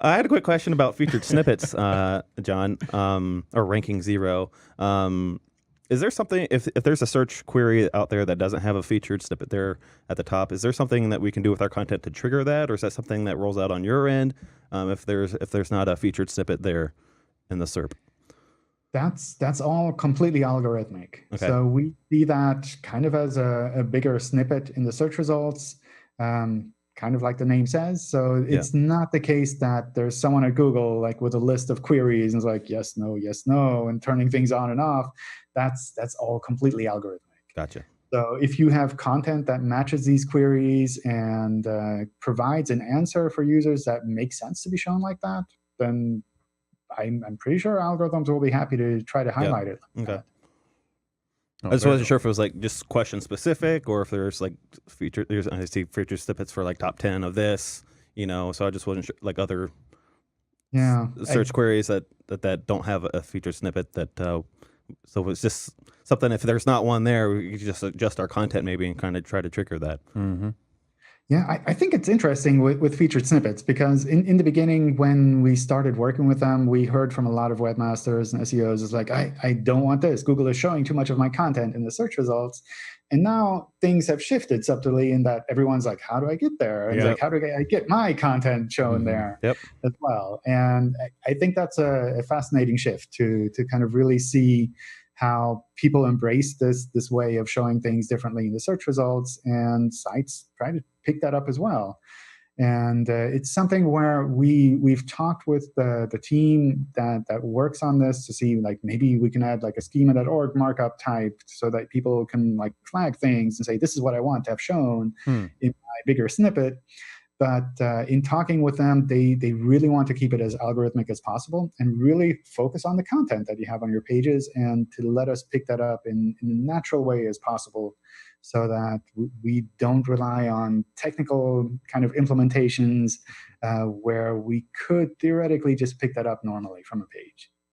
I had a quick question about featured snippets, John, or ranking zero. Is there something, if there's a search query out there that doesn't have a featured snippet there at the top, is there something that we can do with our content to trigger that, or is that something that rolls out on your end if there's not a featured snippet there in the SERP? That's all completely algorithmic. Okay. So we see that kind of as a bigger snippet in the search results, kind of like the name says. So Yeah. it's not the case that there's someone at Google like with a list of queries and it's like yes, no, and turning things on and off. That's all completely algorithmic. Gotcha. So if you have content that matches these queries and provides an answer for users that makes sense to be shown like that, then I'm pretty sure algorithms will be happy to try to Yep. highlight it like Okay. that. I Oh, just very wasn't cool. sure if it was like just question specific or if there's like I see feature snippets for like top 10 of this, so I just wasn't sure like other Yeah, search queries that don't have a featured snippet so it's just something, if there's not one there, we could just adjust our content maybe and kind of try to trigger that. Mm-hmm. yeah, I think it's interesting with featured snippets because in the beginning, when we started working with them, we heard from a lot of webmasters and SEOs, it's like, I don't want this. Google is showing too much of my content in the search results. And now things have shifted subtly in that everyone's like, how do I get there? And it's like, how do I get my content shown there Yep. as well? And I think that's a fascinating shift to kind of really see how people embrace this way of showing things differently in the search results, and sites try to pick that up as well. And it's something where we've talked with the team that works on this to see like maybe we can add like a schema.org markup type so that people can like flag things and say this is what I want to have shown in my bigger snippet. But in talking with them, they really want to keep it as algorithmic as possible and really focus on the content that you have on your pages and to let us pick that up in a natural way as possible so that we don't rely on technical kind of implementations where we could theoretically just pick that up normally from a page.